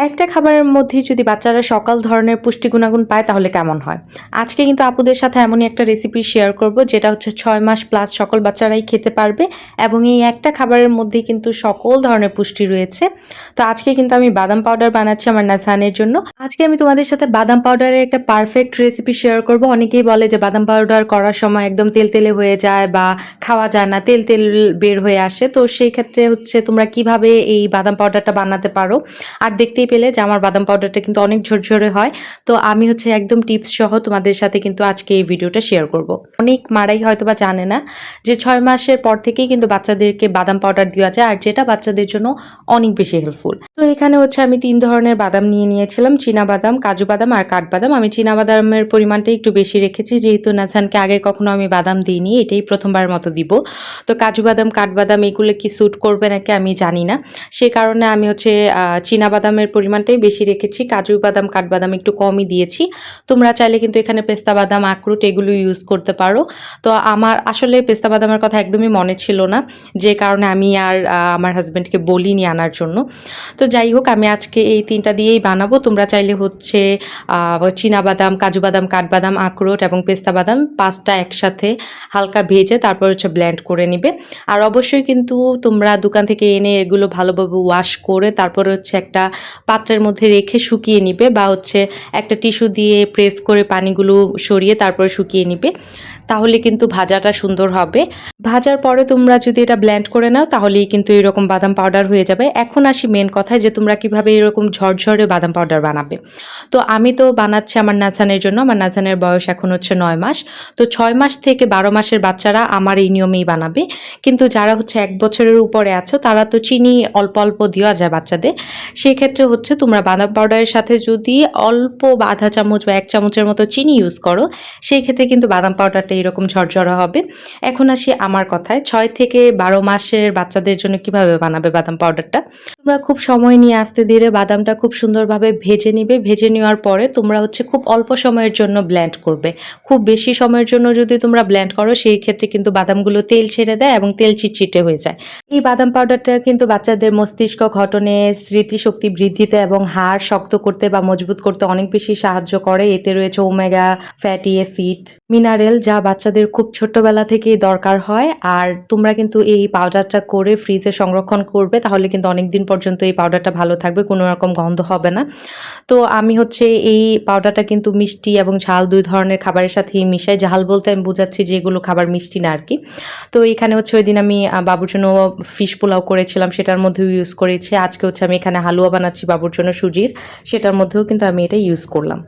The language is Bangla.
একটা খাবারের মধ্যেই যদি বাচ্চারা সকল ধরনের পুষ্টি গুণাগুণ পায় তাহলে কেমন হয়? আজকে কিন্তু আপুদের সাথে এমনই একটা রেসিপি শেয়ার করব যেটা হচ্ছে ৬ মাস প্লাস সকল বাচ্চারাই খেতে পারবে এবং এই একটা খাবারের মধ্যেই কিন্তু সকল ধরনের পুষ্টি রয়েছে। তো আজকে কিন্তু আমি বাদাম পাউডার বানাচ্ছি আমার নাজহানের জন্য। আজকে আমি তোমাদের সাথে বাদাম পাউডারের একটা পারফেক্ট রেসিপি শেয়ার করব। অনেকেই বলে যে বাদাম পাউডার করার সময় একদম তেলতেলে হয়ে যায় বা খাওয়া যায় না, তেল বের হয়ে আসে। তো সেই ক্ষেত্রে হচ্ছে তোমরা কিভাবে এই বাদাম পাউডারটা বানাতে পারো। আর দেখতেই পেলে যে আমার বাদাম পাউডারটা কিন্তু অনেক ঝরঝরে হয়। তো আমি হচ্ছে একদম টিপস সহ তোমাদের সাথে কিন্তু আজকে এই ভিডিওটা শেয়ার করব। অনেক মারাই হয়তোবা জানে না যে ৬ মাসের পর থেকেই কিন্তু বাচ্চাদেরকে বাদাম পাউডার দেওয়া যায় আর যেটা বাচ্চাদের জন্য অনেক বেশি হেল্পফুল। তো এখানে হচ্ছে আমি ৩ ধরনের বাদাম নিয়ে নিয়েছিলাম, চীনা বাদাম, কাজু বাদাম আর কাঠবাদাম। আমি চীনা বাদামের পরিমাণটা একটু বেশি রেখেছি যেহেতু নাজহানকে আগে কখনো আমি বাদাম দিইনি, এটাই প্রথমবারের মতো দিব। তো কাজু বাদাম, কাঠবাদাম এগুলো কি স্যুট করবে নাকি আমি জানি না। সে কারণে আমি হচ্ছে চীনা বাদামের পরিমাণটাই বেশি রেখেছি, কাজু বাদাম, কাঠবাদাম একটু কমই দিয়েছি। তোমরা চাইলে কিন্তু এখানে পেস্তা বাদাম, আখরোট এগুলো ইউজ করতে পারো। তো আমার আসলে পেস্তা বাদামের কথা একদমই মনে ছিল না, যে কারণে আমি আর আমার হাজব্যান্ডকে বলিনি আনার জন্য। তো যাই হোক, আমি আজকে এই ৩টা দিয়েই বানাবো। তোমরা চাইলে হচ্ছে চীনা বাদাম, কাজু বাদাম, কাঠবাদাম, আখরোট এবং পেস্তা বাদাম ৫টা একসাথে হালকা ভেজে তারপর হচ্ছে ব্লেন্ড করে নিবে। আর অবশ্যই কিন্তু তোমরা দোকান থেকে এনে এগুলো ভালোভাবে ওয়াশ করে তারপরে হচ্ছে একটা পাত্রের মধ্যে রেখে শুকিয়ে নিবে বা হচ্ছে একটা টিস্যু দিয়ে প্রেস করে পানিগুলো সরিয়ে তারপরে শুকিয়ে নিবে। তাহলে কিন্তু ভাজাটা সুন্দর হবে। ভাজার পরে তোমরা যদি এটা ব্লেন্ড করে নাও তাহলেই কিন্তু এরকম বাদাম পাউডার হয়ে যাবে। এখন আসি মেন কথায় যে তোমরা কিভাবে এরকম ঝরঝরে বাদাম পাউডার বানাবে। তো আমি তো বানাচ্ছি আমার নাজহানের জন্য। আমার নাজহানের বয়স এখন হচ্ছে ৯ মাস। তো ৬ মাস থেকে ১২ মাসের বাচ্চারা আমার এই নিয়মেই বানাবে। কিন্তু যারা হচ্ছে ১ বছরের উপরে আছো তারা তো চিনি অল্প অল্প দেওয়া যায় বাচ্চাদের। সেক্ষেত্রে হচ্ছে তোমরা বাদাম পাউডারের সাথে যদি অল্প ১/২ চামচ বা ১ চামচের মতো চিনি ইউজ করো, সেই ক্ষেত্রে কিন্তু বাদাম পাউডারটা এরকম ঝরঝরা হবে। এখন আসি আমার কথায়, ৬ থেকে ১২ মাসের বাচ্চাদের জন্য কিভাবে বানাবে বাদাম পাউডারটা। তোমরা খুব সময় নিয়ে আস্তে ধীরে বাদামটা খুব সুন্দরভাবে ভেজে নিবে। ভেজে নেওয়ার পরে তোমরা হচ্ছে খুব অল্প সময়ের জন্য ব্লেন্ড করবে। খুব বেশি সময়ের জন্য যদি তোমরা ব্লেন্ড করো সেই ক্ষেত্রে কিন্তু বাদামগুলো তেল ছেড়ে দেয় এবং তেল চিটচিটে হয়ে যায়। এই বাদাম পাউডারটা কিন্তু বাচ্চাদের মস্তিষ্ক গঠনে, স্মৃতিশক্তি বৃদ্ধিতে এবং হাড় শক্ত করতে বা মজবুত করতে অনেক বেশি সাহায্য করে। এতে রয়েছে ওমেগা ফ্যাটি অ্যাসিড, মিনারেল, যা বাচ্চাদের খুব ছোট্টবেলা থেকেই দরকার হয়। আর তোমরা কিন্তু এই পাউডারটা করে ফ্রিজে সংরক্ষণ করবে, তাহলে কিন্তু অনেকদিন পর্যন্ত এই পাউডারটা ভালো থাকবে, কোনো রকম গন্ধ হবে না। তো আমি হচ্ছে এই পাউডারটা কিন্তু মিষ্টি এবং ঝাল ২ ধরনের খাবারের সাথেই মিশাই। ঝাল বলতে আমি বুঝাচ্ছি যে এগুলো খাবার মিষ্টি না আরকি। তো এখানে হচ্ছে ওইদিন আমি বাবুর জন্য ফিশ পোলাও করেছিলাম, সেটার মধ্যেও ইউজ করেছি। আজকে হচ্ছে আমি এখানে হালুয়া বানাচ্ছি বাবুর জন্য সুজির, সেটার মধ্যেও কিন্তু আমি এটা ইউজ করলাম।